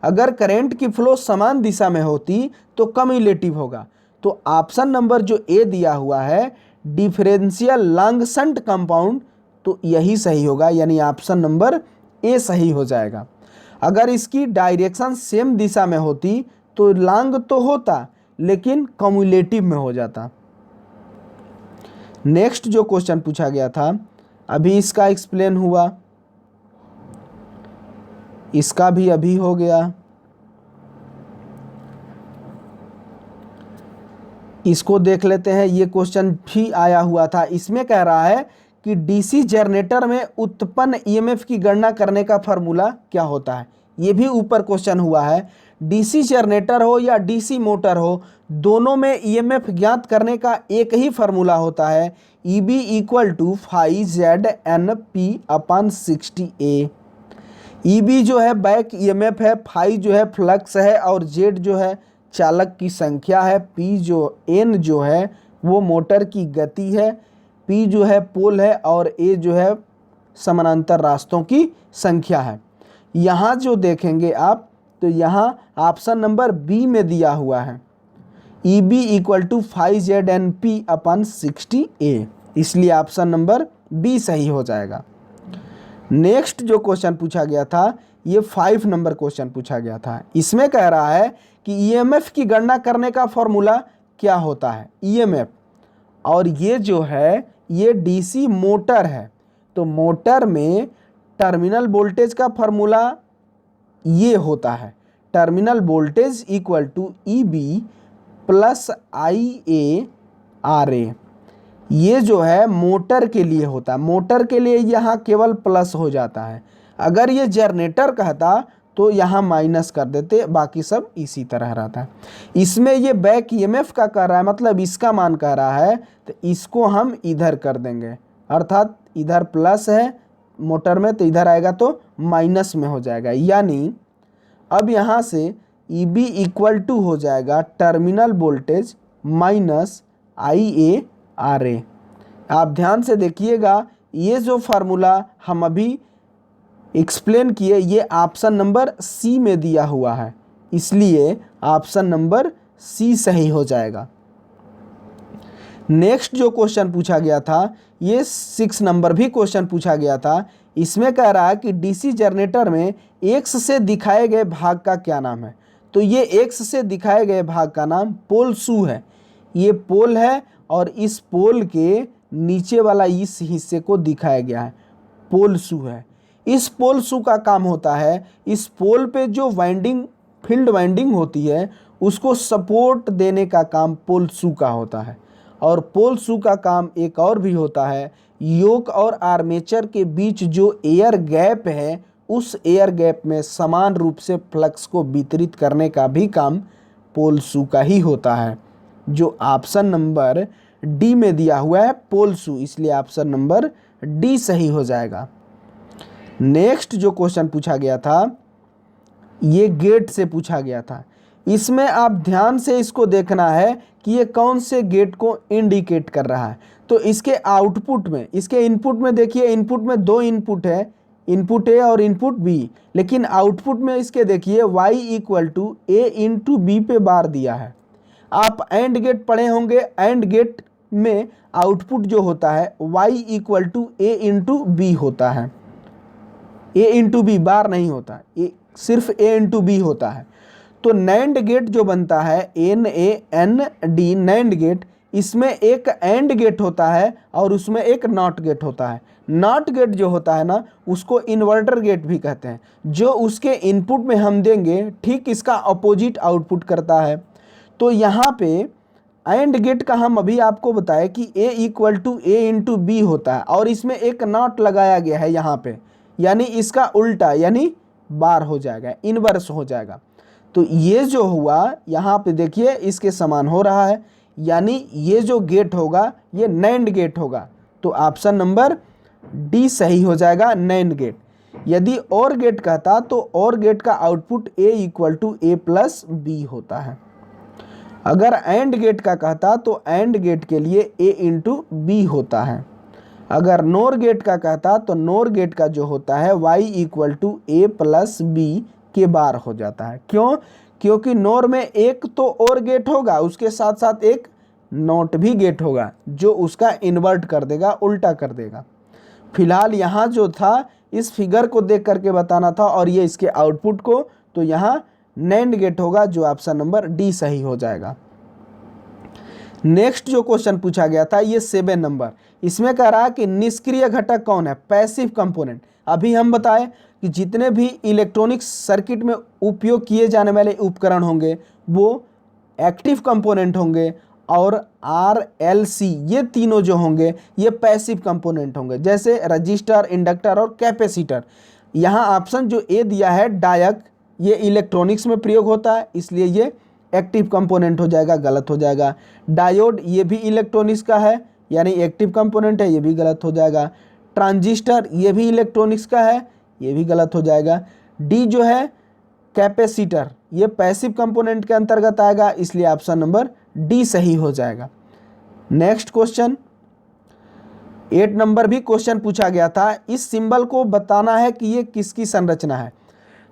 [SPEAKER 1] अगर करंट की फ्लो समान दिशा में होती तो कम्युलेटिव होगा। तो ऑप्शन नंबर जो ए दिया हुआ है डिफरेंशियल लॉन्ग शंट कंपाउंड, तो यही सही होगा, यानी ऑप्शन नंबर ए सही हो जाएगा। अगर इसकी डायरेक्शन सेम दिशा में होती तो लॉन्ग तो होता लेकिन कम्युलेटिव में हो जाता। नेक्स्ट जो क्वेश्चन पूछा गया था, अभी इसका एक्सप्लेन हुआ, इसका भी अभी हो गया। इसको देख लेते हैं, ये क्वेश्चन भी आया हुआ था। इसमें कह रहा है कि डीसी जनरेटर में उत्पन्न ईएमएफ की गणना करने का फॉर्मूला क्या होता है। ये भी ऊपर क्वेश्चन हुआ है। डीसी जनरेटर हो या डीसी मोटर हो, दोनों में ईएमएफ ज्ञात करने का एक ही फार्मूला होता है, EB equal to phi ZNP/60A। EB जो है बैक ईएमएफ है, फाई जो है फ्लक्स है और Z जो है चालक की संख्या है, N जो है वो मोटर की गति है, P जो है पोल है और A जो है समानांतर रास्तों की संख्या है। यहाँ जो देखेंगे आप तो यहाँ ऑप्शन नंबर बी में दिया हुआ है EB equal to phi ZNP/60A, इसलिए ऑप्शन नंबर बी सही हो जाएगा। नेक्स्ट जो क्वेश्चन पूछा गया था ये 5 नंबर क्वेश्चन पूछा गया था। इसमें कह रहा है कि ईएमएफ की गणना करने का फॉर्मूला क्या होता है, ईएमएफ। और ये जो है ये डीसी मोटर है, तो मोटर में टर्मिनल वोल्टेज का फॉर्मूला ये होता है, terminal voltage equal to EB plus IaRa। ये जो है मोटर के लिए होता है, मोटर के लिए यहाँ केवल प्लस हो जाता है। अगर ये जनरेटर कहता तो यहाँ माइनस कर देते, बाकी सब इसी तरह रहता है। इसमें ये बैक ईएमएफ का कह रहा है, मतलब इसका मान कह रहा है, तो इसको हम इधर कर देंगे। अर्थात इधर प्लस है मोटर में तो इधर आएगा तो माइनस में हो जाएगा। यानी अब यहाँ से EB इक्वल टू हो जाएगा टर्मिनल वोल्टेज माइनस IaRa। आप ध्यान से देखिएगा, ये जो फार्मूला हम अभी एक्सप्लेन किए ये ऑप्शन नंबर सी में दिया हुआ है, इसलिए ऑप्शन नंबर सी सही हो जाएगा। नेक्स्ट जो क्वेश्चन पूछा गया था ये 6 नंबर भी क्वेश्चन पूछा गया था। इसमें कह रहा है कि डीसी जनरेटर में एक्स से दिखाए गए भाग का क्या नाम है। तो ये एक्स से दिखाए गए भाग का नाम पोल शू है। ये पोल है और इस पोल के नीचे वाला इस हिस्से को दिखाया गया है, पोल शू है। इस पोल शू का काम होता है, इस पोल पे जो वाइंडिंग फील्ड वाइंडिंग होती है उसको सपोर्ट देने का काम पोल शू का होता है। और पोल शू का काम एक और भी होता है, योक और आर्मेचर के बीच जो एयर गैप है उस एयर गैप में समान रूप से फ्लक्स को वितरित करने का भी काम पोल शू का ही होता है, जो ऑप्शन नंबर डी में दिया हुआ है पोल शू, इसलिए ऑप्शन नंबर डी सही हो जाएगा। नेक्स्ट जो क्वेश्चन पूछा गया था ये गेट से पूछा गया था। इसमें आप ध्यान से इसको देखना है कि ये कौन से गेट को इंडिकेट कर रहा है। तो इसके आउटपुट में, इसके इनपुट में देखिए, इनपुट में दो इनपुट है, इनपुट ए और इनपुट बी, लेकिन आउटपुट में इसके देखिए y equal to A into B पे बार दिया है। आप एंड गेट पढ़े होंगे, एंड गेट में आउटपुट जो होता है y equal to A into B होता है, ए इंटू बी बार नहीं होता, ये सिर्फ ए इंटू बी होता है। तो नैंड गेट जो बनता है NAND नैंड गेट, इसमें एक एंड गेट होता है और उसमें एक नॉट गेट होता है। नॉट गेट जो होता है ना उसको इन्वर्टर गेट भी कहते हैं, जो उसके इनपुट में हम देंगे ठीक इसका अपोजिट आउटपुट करता है। तो यहाँ पे एंड गेट का हम अभी आपको बताए कि A equal to A into B होता है और इसमें एक नॉट लगाया गया है यहाँ पे, यानी इसका उल्टा यानी बार हो जाएगा, इनवर्स हो जाएगा। तो ये जो हुआ यहाँ पे देखिए इसके समान हो रहा है, यानी ये जो गेट होगा ये नैंड गेट होगा। तो ऑप्शन नंबर डी सही हो जाएगा, नैंड गेट। यदि और गेट कहता तो और गेट का output A equal to A plus B होता है। अगर एंड गेट का कहता तो एंड गेट के लिए A इंटू बी होता है। अगर नोर गेट का कहता तो नोर गेट का जो होता है y equal to A plus B के बार हो जाता है। क्यों? क्योंकि नोर में एक तो और गेट होगा, उसके साथ साथ एक नॉट भी गेट होगा जो उसका इन्वर्ट कर देगा, उल्टा कर देगा। फिलहाल यहाँ जो था इस फिगर को देख करके बताना था और ये इसके आउटपुट को, तो यहाँ नैंड गेट होगा जो ऑप्शन नंबर डी सही हो जाएगा। नेक्स्ट जो क्वेश्चन पूछा गया था ये 7 नंबर, इसमें कह रहा है कि निष्क्रिय घटक कौन है, पैसिव कंपोनेंट। अभी हम बताए कि जितने भी इलेक्ट्रॉनिक सर्किट में उपयोग किए जाने वाले उपकरण होंगे वो एक्टिव कंपोनेंट होंगे और RLC ये तीनों जो होंगे ये पैसिव कंपोनेंट होंगे, जैसे रजिस्टर, इंडक्टर और कैपेसिटर। यहाँ ऑप्शन जो ए दिया है डायक, ये इलेक्ट्रॉनिक्स में प्रयोग होता है इसलिए ये एक्टिव कंपोनेंट हो जाएगा, गलत हो जाएगा। डायोड ये भी इलेक्ट्रॉनिक्स का है यानी एक्टिव कंपोनेंट है, ये भी गलत हो जाएगा। ट्रांजिस्टर ये भी इलेक्ट्रॉनिक्स का है, ये भी गलत हो जाएगा। डी जो है कैपेसिटर ये पैसिव कंपोनेंट के अंतर्गत आएगा, इसलिए ऑप्शन नंबर डी सही हो जाएगा। नेक्स्ट क्वेश्चन 8 नंबर भी क्वेश्चन पूछा गया था। इस सिंबल को बताना है कि ये किसकी संरचना है।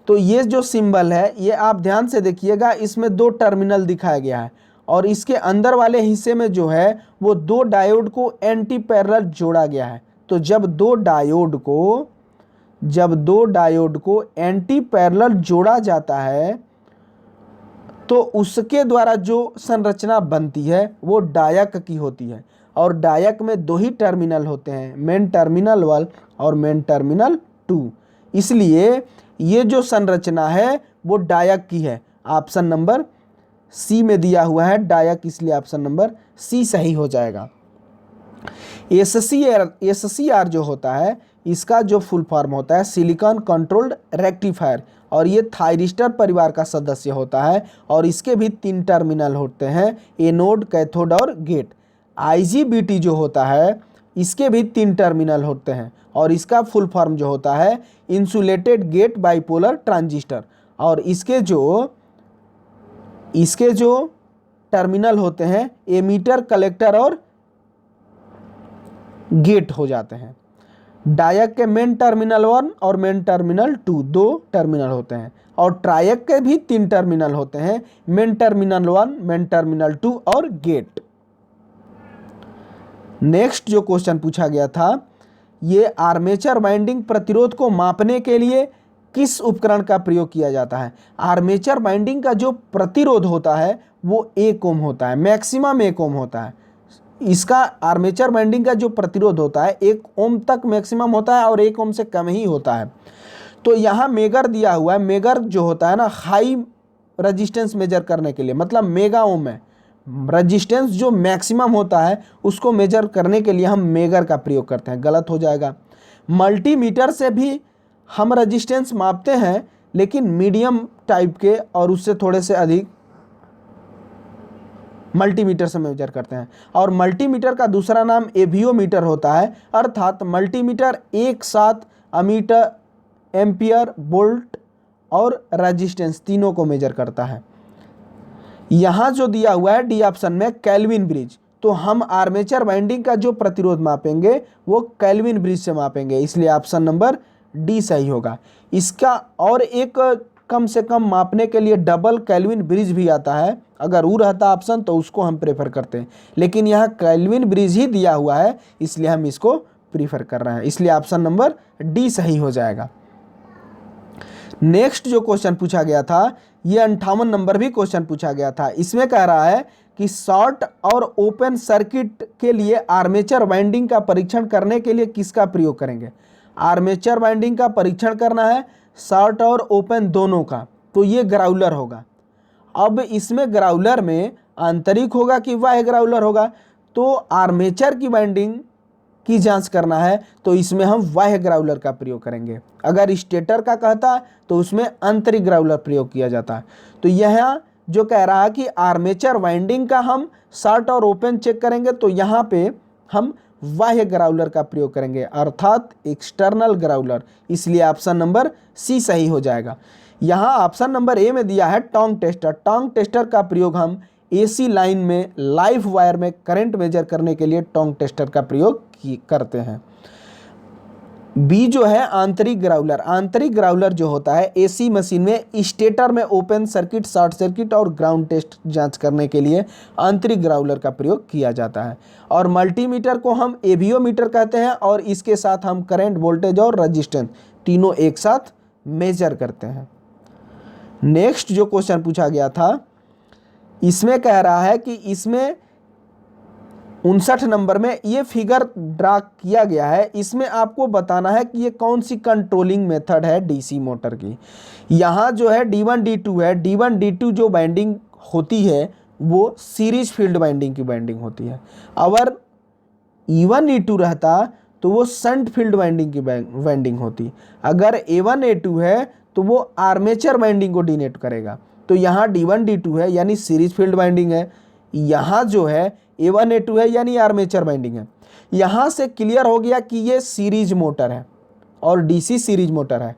[SPEAKER 1] तो ये जो सिंबल है ये आप ध्यान से देखिएगा, इसमें 2 टर्मिनल दिखाया गया है और इसके अंदर वाले हिस्से में जो है वो 2 डायोड को एंटी पैरेलल जोड़ा गया है। तो जब दो डायोड को एंटी पैरेलल जोड़ा जाता है तो उसके द्वारा जो संरचना बनती है वो डायक की होती है और डायक में 2 ही टर्मिनल होते हैं, मेन टर्मिनल 1 और मेन टर्मिनल 2। इसलिए ये जो संरचना है वो डायक की है। ऑप्शन नंबर सी में दिया हुआ है डायक, इसलिए ऑप्शन नंबर सी सही हो जाएगा। SCR जो होता है इसका जो फुल फॉर्म होता है सिलिकॉन कंट्रोल्ड रेक्टिफायर और ये थायरिस्टर परिवार का सदस्य होता है और इसके भी 3 टर्मिनल होते हैं, एनोड, कैथोड और गेट। IGBT जो होता है इसके भी 3 टर्मिनल होते हैं और इसका फुल फॉर्म जो होता है इंसुलेटेड गेट बाइपोलर ट्रांजिस्टर और इसके जो टर्मिनल होते हैं एमीटर, कलेक्टर और गेट हो जाते हैं। डायक के मेन टर्मिनल 1 और मेन टर्मिनल 2 2 टर्मिनल होते हैं और ट्रायक के भी 3 टर्मिनल होते हैं, मेन टर्मिनल 1, मेन टर्मिनल 2 और गेट। नेक्स्ट जो क्वेश्चन पूछा गया था ये आर्मेचर वाइंडिंग प्रतिरोध को मापने के लिए किस उपकरण का प्रयोग किया जाता है। आर्मेचर वाइंडिंग का जो प्रतिरोध होता है वो 1 ओम होता है, मैक्सिमम 1 ओम होता है। इसका आर्मेचर वाइंडिंग का जो प्रतिरोध होता है 1 ओम तक मैक्सिमम होता है और 1 ओम से कम ही होता है। तो यहाँ मेगर दिया हुआ है, मेगर जो होता है ना हाई रजिस्टेंस मेजर करने के लिए, मतलब मेगा ओम है। रजिस्टेंस जो मैक्सिमम होता है उसको मेजर करने के लिए हम मेगर का प्रयोग करते हैं, गलत हो जाएगा। मल्टीमीटर से भी हम रजिस्टेंस मापते हैं लेकिन मीडियम टाइप के और उससे थोड़े से अधिक मल्टीमीटर से मेजर करते हैं। और मल्टीमीटर का दूसरा नाम एवियोमीटर होता है, अर्थात मल्टीमीटर एक साथ अमीटर, एम्पियर, वोल्ट और रेजिस्टेंस तीनों को मेजर करता है। यहाँ जो दिया हुआ है डी ऑप्शन में केल्विन ब्रिज, तो हम आर्मेचर वाइंडिंग का जो प्रतिरोध मापेंगे वो केल्विन ब्रिज से मापेंगे, इसलिए ऑप्शन नंबर डी सही होगा। इसका और एक कम से कम मापने के लिए डबल केल्विन ब्रिज भी आता है, अगर वो रहता ऑप्शन तो उसको हम प्रेफर करते हैं, लेकिन यहाँ केल्विन ब्रिज ही दिया हुआ है इसलिए हम इसको प्रीफर कर रहे हैं, इसलिए ऑप्शन नंबर डी सही हो जाएगा। नेक्स्ट जो क्वेश्चन पूछा गया था, ये 58 नंबर भी क्वेश्चन पूछा गया था। इसमें कह रहा है कि शॉर्ट और ओपन सर्किट के लिए आर्मेचर वाइंडिंग का परीक्षण करने के लिए किसका प्रयोग करेंगे। आर्मेचर वाइंडिंग का परीक्षण करना है शॉर्ट और ओपन दोनों का, तो ये ग्राउलर होगा। अब इसमें ग्राउलर में आंतरिक होगा कि बाह्य ग्राउलर होगा, तो आर्मेचर की वाइंडिंग की जांच करना है तो इसमें हम बाह्य ग्राउलर का प्रयोग करेंगे। अगर स्टेटर का कहता तो उसमें आंतरिक ग्राउलर प्रयोग किया जाता है। तो यहाँ जो कह रहा है कि आर्मेचर वाइंडिंग का हम शॉर्ट और ओपन चेक करेंगे, तो यहाँ पे हम बाह्य ग्राउलर का प्रयोग करेंगे, अर्थात एक्सटर्नल ग्राउलर, इसलिए ऑप्शन नंबर सी सही हो जाएगा। यहाँ ऑप्शन नंबर ए में दिया है टोंग टेस्टर। टोंग टेस्टर का प्रयोग हम एसी लाइन में लाइव वायर में करंट मेजर करने के लिए टोंग टेस्टर का प्रयोग करते हैं। बी जो है आंतरिक ग्राउलर। आंतरिक ग्राउलर जो होता है एसी मशीन में स्टेटर में ओपन सर्किट, शॉर्ट सर्किट और ग्राउंड टेस्ट जांच करने के लिए आंतरिक ग्राउलर का प्रयोग किया जाता है। और मल्टीमीटर को हम एवियोमीटर कहते हैं और इसके साथ हम करंट, वोल्टेज और रेजिस्टेंस तीनों एक साथ मेजर करते हैं। नेक्स्ट जो क्वेश्चन पूछा गया था, इसमें कह रहा है कि इसमें 59 नंबर में ये फिगर ड्रा किया गया है, इसमें आपको बताना है कि ये कौन सी कंट्रोलिंग मेथड है डीसी मोटर की। यहाँ जो है D1 D2 है, D1 D2 जो बाइंडिंग होती है वो सीरीज फील्ड बाइंडिंग की बाइंडिंग होती है। अगर E1 E2 रहता तो वो शंट फील्ड बाइंडिंग की बाइंडिंग होती। अगर A1 A2 है तो वो आर्मेचर बाइंडिंग को डिनोट करेगा। तो यहाँ D1 D2 है यानी सीरीज फील्ड बाइंडिंग है, यहाँ जो है A1 A2 है यानी आर्मेचर बाइंडिंग है। यहाँ से क्लियर हो गया कि ये सीरीज मोटर है और डीसी सीरीज मोटर है,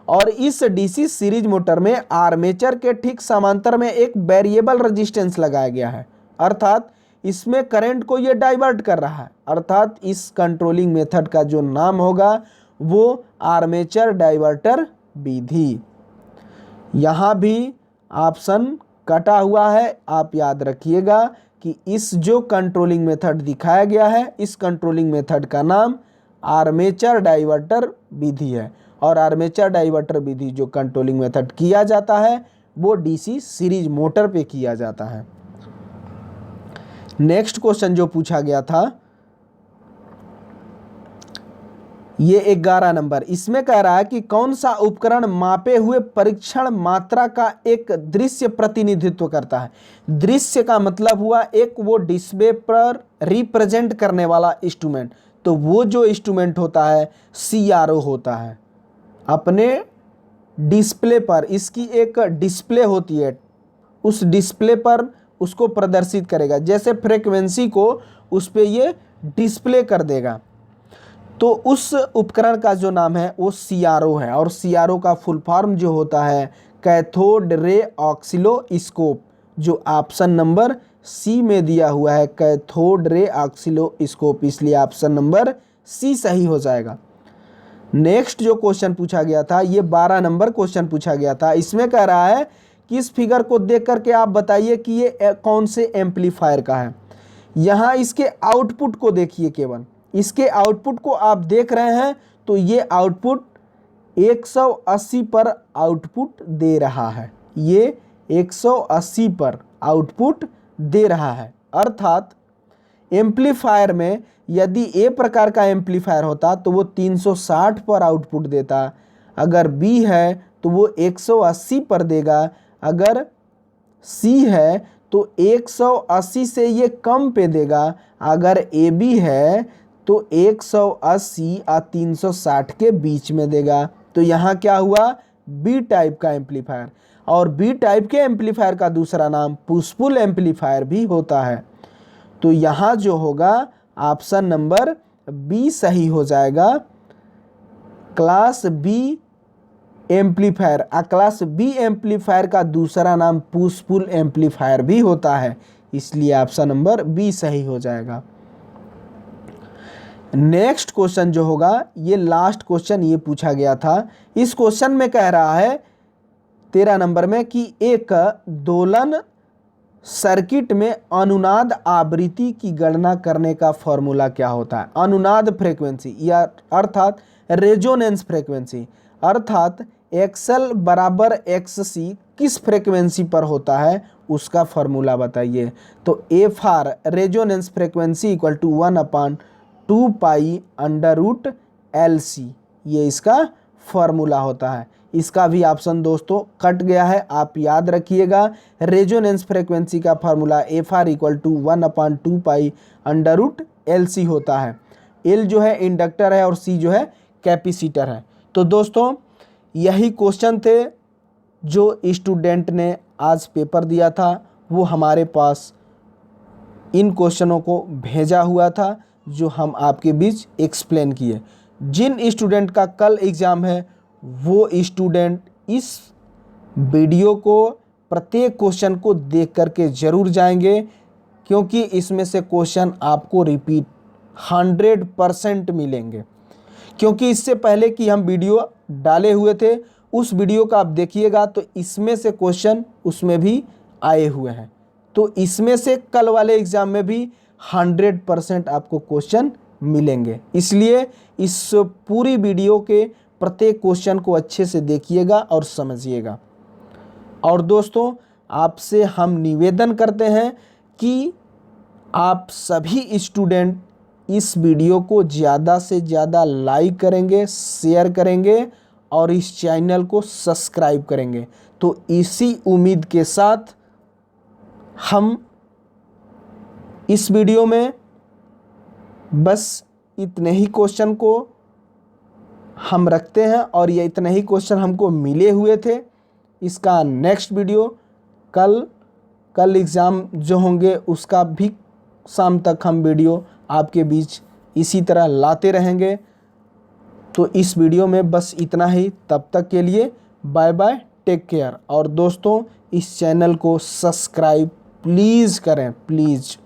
[SPEAKER 1] और इस डीसी सीरीज मोटर में आर्मेचर के ठीक समांतर में एक वेरिएबल रेजिस्टेंस लगाया गया है, अर्थात इसमें करंट को ये डाइवर्ट कर रहा है, अर्थात इस कंट्रोलिंग मेथड का जो नाम होगा वो आर्मेचर डाइवर्टर विधि। यहाँ भी ऑप्शन कटा हुआ है, आप याद रखिएगा कि इस जो कंट्रोलिंग मेथड दिखाया गया है इस कंट्रोलिंग मेथड का नाम आर्मेचर डाइवर्टर विधि है, और आर्मेचर डाइवर्टर विधि जो कंट्रोलिंग मेथड किया जाता है वो डीसी सीरीज मोटर पे किया जाता है। नेक्स्ट क्वेश्चन जो पूछा गया था ये 11 नंबर, इसमें कह रहा है कि कौन सा उपकरण मापे हुए परीक्षण मात्रा का एक दृश्य प्रतिनिधित्व करता है। दृश्य का मतलब हुआ एक वो डिस्प्ले पर रिप्रेजेंट करने वाला इंस्ट्रूमेंट, तो वो जो इंस्ट्रूमेंट होता है CRO होता है। अपने डिस्प्ले पर इसकी एक डिस्प्ले होती है, उस डिस्प्ले पर उसको प्रदर्शित करेगा, जैसे फ्रीक्वेंसी को उस पर ये डिस्प्ले कर देगा, तो उस उपकरण का जो नाम है वो CRO है। और CRO का फुल फॉर्म जो होता है कैथोड रे ऑक्सिलोस्कोप, जो ऑप्शन नंबर सी में दिया हुआ है कैथोड रे ऑक्सिलोस्कोप, इसलिए ऑप्शन नंबर सी सही हो जाएगा। नेक्स्ट जो क्वेश्चन पूछा गया था ये 12 नंबर क्वेश्चन पूछा गया था। इसमें कह रहा है कि इस फिगर को देख करके आप बताइए कि ये कौन से एम्पलीफायर का है। यहाँ इसके आउटपुट को देखिए, केवल इसके आउटपुट को आप देख रहे हैं तो ये आउटपुट 180 पर आउटपुट दे रहा है, ये 180 पर आउटपुट दे रहा है। अर्थात एम्पलीफायर में यदि ए प्रकार का एम्पलीफायर होता तो वो 360 पर आउटपुट देता, अगर बी है तो वो 180 पर देगा, अगर सी है तो 180 से ये कम पे देगा, अगर ए बी है तो 180 और 360 के बीच में देगा। तो यहाँ क्या हुआ, बी टाइप का एम्पलीफायर। और बी टाइप के एम्पलीफायर का दूसरा नाम पुश पुल एम्पलीफायर भी होता है। तो यहाँ जो होगा ऑप्शन नंबर बी सही हो जाएगा। Class B amplifier, class B amplifier का दूसरा नाम पुश पुल एम्पलीफायर भी होता है, इसलिए ऑप्शन नंबर बी सही हो जाएगा। नेक्स्ट क्वेश्चन जो होगा, ये लास्ट क्वेश्चन ये पूछा गया था। इस क्वेश्चन में कह रहा है 13 नंबर में कि एक दोलन सर्किट में अनुनाद आवृत्ति की गणना करने का फॉर्मूला क्या होता है। अनुनाद फ्रीक्वेंसी या अर्थात रेजोनेंस फ्रीक्वेंसी, अर्थात एक्सएल बराबर एक्ससी किस फ्रीक्वेंसी पर होता है, उसका फॉर्मूला बताइए। तो F R resonance frequency equal to 1/2 pi under root L C, ये इसका फॉर्मूला होता है। इसका भी ऑप्शन दोस्तों कट गया है, आप याद रखिएगा। रेजोनेंस फ्रीक्वेंसी का formula F R equal to 1/2 pi under root L C होता है। एल जो है इंडक्टर है और सी जो है कैपेसिटर है। तो दोस्तों यही क्वेश्चन थे जो स्टूडेंट ने आज पेपर दिया था, वो हमारे पास इन क्वेश्चनों को भेजा हुआ था जो हम आपके बीच एक्सप्लेन किए। जिन स्टूडेंट का कल एग्ज़ाम है वो स्टूडेंट इस वीडियो को प्रत्येक क्वेश्चन को देख करके ज़रूर जाएंगे, क्योंकि इसमें से क्वेश्चन आपको रिपीट 100% मिलेंगे। क्योंकि इससे पहले कि हम वीडियो डाले हुए थे, उस वीडियो का आप देखिएगा तो इसमें से क्वेश्चन उसमें भी आए हुए हैं। तो इसमें से कल वाले एग्ज़ाम में भी 100% आपको क्वेश्चन मिलेंगे। इसलिए इस पूरी वीडियो के प्रत्येक क्वेश्चन को अच्छे से देखिएगा और समझिएगा। और दोस्तों आपसे हम निवेदन करते हैं कि आप सभी स्टूडेंट इस वीडियो को ज़्यादा से ज़्यादा लाइक करेंगे, शेयर करेंगे और इस चैनल को सब्सक्राइब करेंगे। तो इसी उम्मीद के साथ हम इस वीडियो में बस इतने ही क्वेश्चन को हम रखते हैं और ये इतने ही क्वेश्चन हमको मिले हुए थे। इसका नेक्स्ट वीडियो कल एग्ज़ाम जो होंगे उसका भी शाम तक हम वीडियो आपके बीच इसी तरह लाते रहेंगे। तो इस वीडियो में बस इतना ही, तब तक के लिए बाय बाय, टेक केयर। और दोस्तों इस चैनल को सब्सक्राइब प्लीज़ करें, प्लीज़।